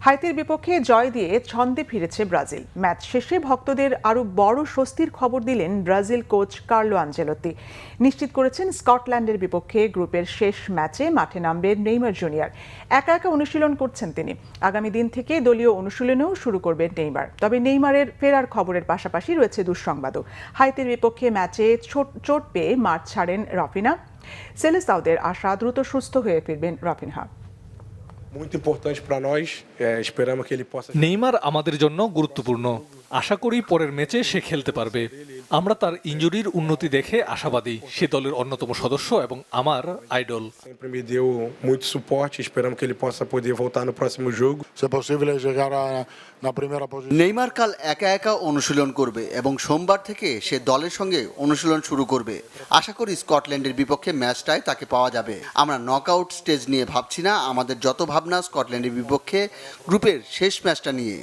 হাইতির বিপক্ষে জয় দিয়ে ছন্দে ফিরেছে ব্রাজিল। ম্যাচ শেষে ভক্তদের আরও বড় স্বস্তির খবর দিলেন ব্রাজিল কোচ কার্লো আনচেলত্তি। নিশ্চিত করেছেন স্কটল্যান্ডের বিপক্ষে গ্রুপের শেষ ম্যাচে মাঠে নামবেন নেইমার জুনিয়র। একা একা অনুশীলন করছেন তিনি। আগামী দিন থেকে দলীয় অনুশীলনেও শুরু করবেন নেইমার। তবে নেইমারের ফেরার খবরের পাশাপাশি রয়েছে দুঃসংবাদও। হাইতির বিপক্ষে ম্যাচে চোট পেয়ে মাঠ ছাড়েন রাফিনা। সেলেসাওদের আশা দ্রুত সুস্থ হয়ে ফিরবেন রাফিনহা। নেইমার আমাদের জন্য গুরুত্বপূর্ণ। আশা করি পরের ম্যাচে সে খেলতে পারবে। আমরা তার ইনজুরির উন্নতি দেখে আশাবাদী। সে দলের অন্যতম সদস্য এবং আমার আইডল। নেইমার কাল একা একা অনুশীলন করবে এবং সোমবার থেকে সে দলের সঙ্গে অনুশীলন শুরু করবে। আশা করি স্কটল্যান্ডের বিপক্ষে ম্যাচটায় তাকে পাওয়া যাবে। আমরা নকআউট স্টেজ নিয়ে ভাবছি না, আমাদের যত ভাবনা স্কটল্যান্ডের বিপক্ষে গ্রুপের শেষ ম্যাচটা নিয়ে।